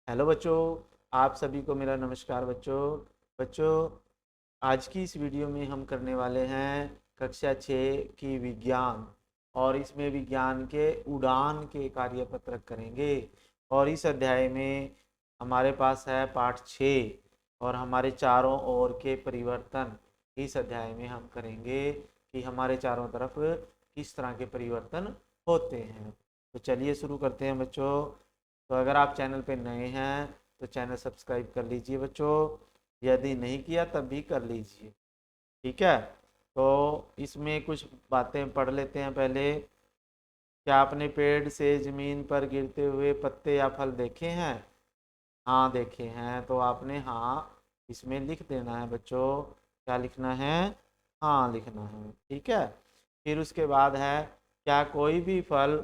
Hello बच्चों, आप सभी को मेरा नमस्कार बच्चों। आज की इस वीडियो में हम करने वाले हैं कक्षा 6 की विज्ञान। और इसमें विज्ञान के उड़ान के कार्यपत्रक करेंगे। और इस अध्याय में हमारे पास है पाठ 6 और हमारे चारों ओर के परिवर्तन। इस अध्याय में हम करेंगे कि हमारे चारों तरफ किस तरह के परिवर्तन होते हैं। तो चलिए शुरू करते हैं बच्चों। तो अगर आप चैनल पे नए हैं तो चैनल सब्सक्राइब कर लीजिए बच्चों। यदि नहीं किया तब भी कर लीजिए। ठीक है। तो इसमें कुछ बातें पढ़ लेते हैं पहले। क्या आपने पेड़ से ज़मीन पर गिरते हुए पत्ते या फल देखे हैं? हाँ देखे हैं। तो आपने हाँ इसमें लिख देना है बच्चों। क्या लिखना है? हाँ लिखना है। ठीक है। फिर उसके बाद है, क्या कोई भी फल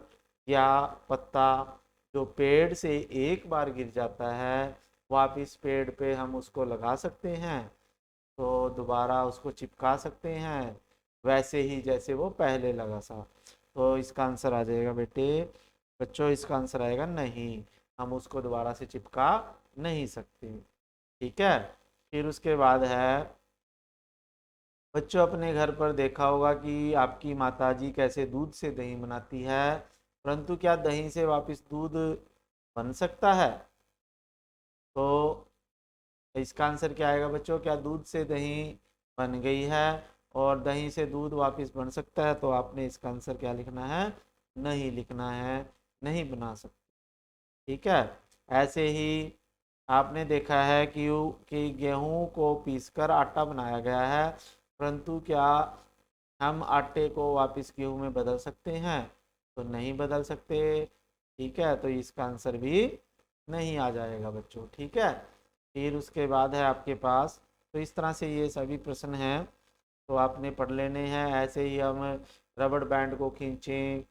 या पत्ता जो पेड़ से एक बार गिर जाता है वापिस पेड़ पे हम उसको लगा सकते हैं? तो दोबारा उसको चिपका सकते हैं वैसे ही जैसे वो पहले लगा था। तो इसका आंसर आ जाएगा बेटे बच्चों, इसका आंसर आएगा नहीं। हम उसको दोबारा से चिपका नहीं सकते। ठीक है। फिर उसके बाद है, बच्चों अपने घर पर देखा होगा कि आपकी माताजी कैसे दूध से दही बनाती है, परंतु क्या दही से वापस दूध बन सकता है? तो इसका आंसर क्या आएगा बच्चों? क्या दूध से दही बन गई है और दही से दूध वापस बन सकता है? तो आपने इसका आंसर क्या लिखना है? नहीं लिखना है। नहीं बना सकते। ठीक है। ऐसे ही आपने देखा है कि गेहूं को पीसकर आटा बनाया गया है, परंतु क्या हम आटे को वापस गेहूं में बदल सकते हैं? तो नहीं बदल सकते। ठीक है। तो इसका आंसर भी नहीं आ जाएगा बच्चों। ठीक है। फिर उसके बाद है आपके पास, तो इस तरह से ये सभी प्रश्न हैं तो आपने पढ़ लेने हैं। ऐसे ही हम रबड़ बैंड को खींचें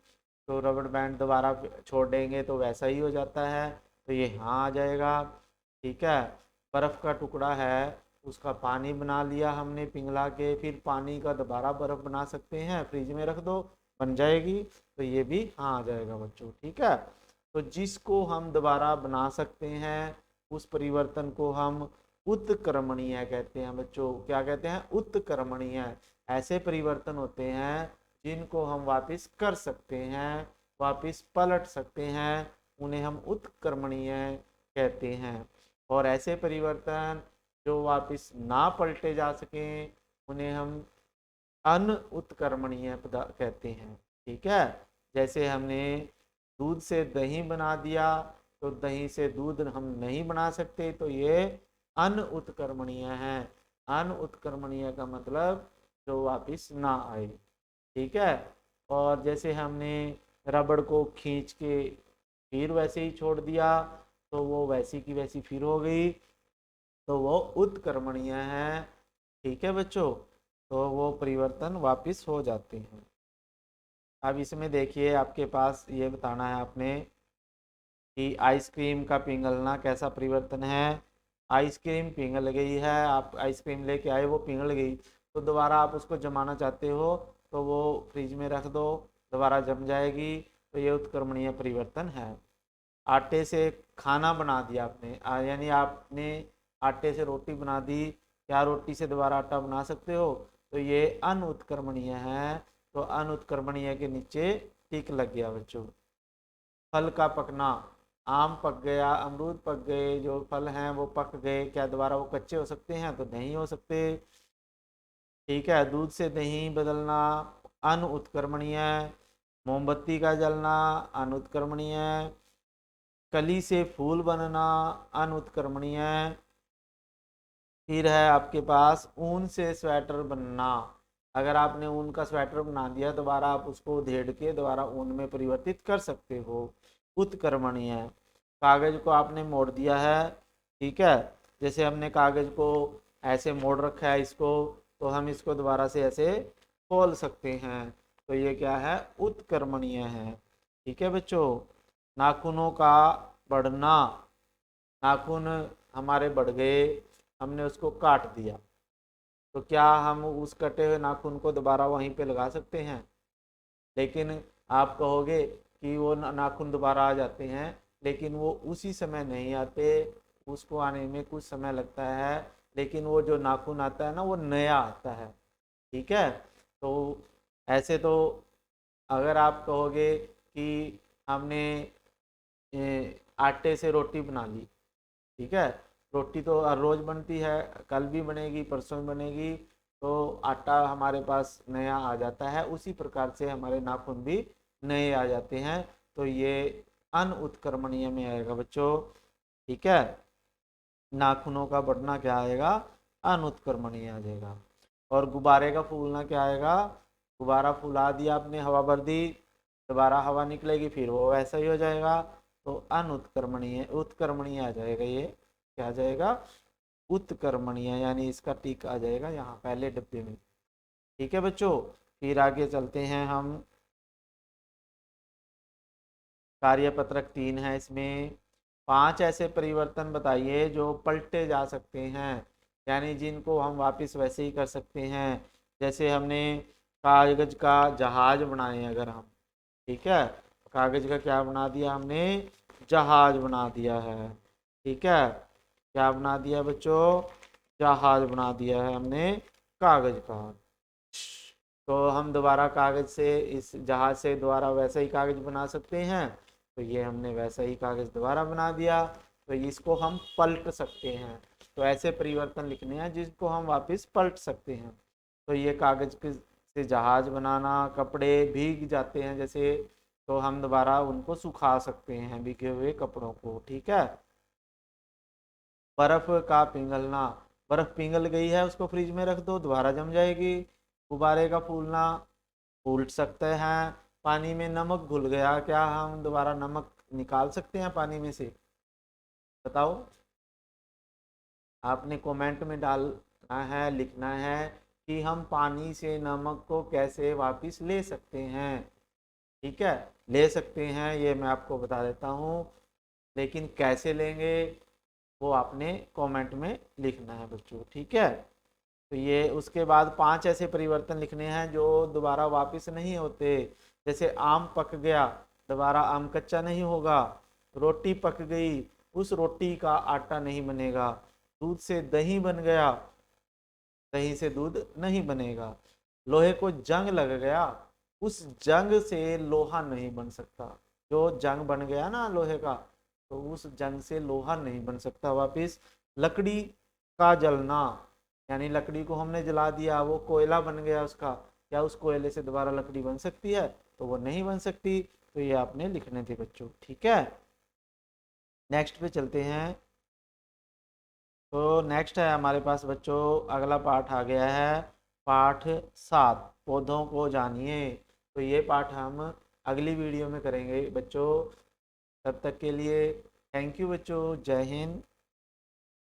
तो रबड़ बैंड दोबारा छोड़ देंगे तो वैसा ही हो जाता है। तो ये हाँ आ जाएगा। ठीक है। बर्फ़ का टुकड़ा है, उसका पानी बना लिया हमने पिघला के, फिर पानी का दोबारा बर्फ़ बना सकते हैं, फ्रिज में रख दो बन जाएगी। तो ये भी हाँ आ जाएगा बच्चों। ठीक है। तो जिसको हम दोबारा बना सकते हैं उस परिवर्तन को हम उत्क्रमणीय कहते हैं बच्चों। क्या कहते हैं? उत्क्रमणीय। ऐसे परिवर्तन होते हैं जिनको हम वापस कर सकते हैं, वापस पलट सकते हैं, उन्हें हम उत्क्रमणीय कहते हैं। और ऐसे परिवर्तन जो वापस ना पलटे जा सकें उन्हें हम अन उत्क्रमणीय कहते हैं। ठीक है। जैसे हमने दूध से दही बना दिया तो दही से दूध हम नहीं बना सकते, तो ये अन उत्क्रमणीय है। अन उत्क्रमणीय का मतलब जो वापिस ना आए। ठीक है। और जैसे हमने रबड़ को खींच के फिर वैसे ही छोड़ दिया तो वो वैसी की वैसी फिर हो गई, तो वो उत्क्रमणीय है। ठीक है बच्चों। तो वो परिवर्तन वापिस हो जाते हैं। अब इसमें देखिए आपके पास ये बताना है आपने कि आइसक्रीम का पिघलना कैसा परिवर्तन है। आइसक्रीम पिघल गई है, आप आइसक्रीम लेके आए वो पिघल गई, तो दोबारा आप उसको जमाना चाहते हो तो वो फ्रिज में रख दो, दोबारा जम जाएगी। तो ये उत्क्रमणीय परिवर्तन है। आटे से खाना बना दिया आपने, यानी आपने आटे से रोटी बना दी, क्या रोटी से दोबारा आटा बना सकते हो? तो ये अनउत्क्रमणीय है। तो अनउत्क्रमणीय के नीचे टिक लग गया बच्चों। फल का पकना, आम पक गया, अमरूद पक गए, जो फल हैं वो पक गए, क्या दोबारा वो कच्चे हो सकते हैं? तो नहीं हो सकते। ठीक है। दूध से दही बदलना अनउत्क्रमणीय। मोमबत्ती का जलना अनउत्क्रमणीय। कली से फूल बनना अनउत्क्रमणीय। फिर है आपके पास ऊन से स्वेटर बनना। अगर आपने ऊन का स्वेटर बना दिया दोबारा आप उसको उधेड़ के दोबारा ऊन में परिवर्तित कर सकते हो, उत्क्रमणीय। कागज को आपने मोड़ दिया है। ठीक है। जैसे हमने कागज को ऐसे मोड़ रखा है इसको, तो हम इसको दोबारा से ऐसे खोल सकते हैं। तो ये क्या है? उत्क्रमणीय है। ठीक है बच्चों। नाखूनों का बढ़ना, नाखून हमारे बढ़ गए, हमने उसको काट दिया, तो क्या हम उस कटे हुए नाखून को दोबारा वहीं पे लगा सकते हैं? लेकिन आप कहोगे कि वो नाखून दोबारा आ जाते हैं, लेकिन वो उसी समय नहीं आते, उसको आने में कुछ समय लगता है, लेकिन वो जो नाखून आता है ना वो नया आता है। ठीक है, तो ऐसे तो अगर आप कहोगे कि हमने आटे से रोटी बना ली, ठीक है, रोटी तो हर रोज बनती है, कल भी बनेगी, परसों भी बनेगी, तो आटा हमारे पास नया आ जाता है, उसी प्रकार से हमारे नाखून भी नए आ जाते हैं। तो ये अनउत्क्रमणीय में आएगा बच्चों। ठीक है, नाखूनों का बढ़ना क्या आएगा, अनउत्क्रमणीय आ जाएगा। और गुब्बारे का फूलना क्या आएगा, गुब्बारा फुला दिया आपने, हवा भर दी, दोबारा हवा निकलेगी, फिर वो वैसा ही हो जाएगा, तो अनउत्क्रमणीय, उत्क्रमणीय आ जाएगा, ये क्या आ जाएगा, उत्क्रमणीय, यानी इसका टिक आ जाएगा यहाँ पहले डब्बे में। ठीक है बच्चों, फिर आगे चलते हैं हम। कार्यपत्रक 3 है, इसमें 5 ऐसे परिवर्तन बताइए जो पलटे जा सकते हैं, यानी जिनको हम वापस वैसे ही कर सकते हैं। जैसे हमने कागज का जहाज बनाए अगर हम, ठीक है, कागज का क्या बना दिया हमने, जहाज बना दिया है। ठीक है, क्या बना दिया बच्चों, जहाज बना दिया है हमने कागज का। तो हम दोबारा कागज से, इस जहाज से दोबारा वैसा ही कागज बना सकते हैं, तो ये हमने वैसा ही कागज दोबारा बना दिया, तो इसको हम पलट सकते हैं। तो ऐसे परिवर्तन लिखने हैं जिसको हम वापस पलट सकते हैं। तो ये कागज के से जहाज बनाना, कपड़े भीग जाते हैं जैसे, तो हम दोबारा उनको सुखा सकते हैं भीगे हुए कपड़ों को। ठीक है, बर्फ का पिघलना, बर्फ पिघल गई है, उसको फ्रिज में रख दो, दोबारा जम जाएगी। गुब्बारे का फूलना, फूल सकते हैं। पानी में नमक घुल गया, क्या हम दोबारा नमक निकाल सकते हैं पानी में से, बताओ। आपने कमेंट में डालना है, लिखना है कि हम पानी से नमक को कैसे वापस ले सकते हैं। ठीक है, ले सकते हैं ये मैं आपको बता देता हूँ, लेकिन कैसे लेंगे वो आपने कमेंट में लिखना है बच्चों। ठीक है, तो ये उसके बाद 5 ऐसे परिवर्तन लिखने हैं जो दोबारा वापस नहीं होते। जैसे आम पक गया, दोबारा आम कच्चा नहीं होगा। रोटी पक गई, उस रोटी का आटा नहीं बनेगा। दूध से दही बन गया, दही से दूध नहीं बनेगा। लोहे को जंग लग गया, उस जंग से लोहा नहीं बन सकता। जो जंग बन गया ना लोहे का, तो उस जंग से लोहा नहीं बन सकता वापिस। लकड़ी का जलना, यानी लकड़ी को हमने जला दिया, वो कोयला बन गया उसका, क्या उस कोयले से दोबारा लकड़ी बन सकती है, तो वो नहीं बन सकती। तो ये आपने लिखने थे बच्चों। ठीक है, नेक्स्ट पे चलते हैं। तो नेक्स्ट है हमारे पास बच्चों, अगला पाठ आ गया है, पाठ 7, पौधों को जानिए। तो ये पाठ हम अगली वीडियो में करेंगे बच्चों। तब तक के लिए थैंक यू बच्चों, जय हिंद।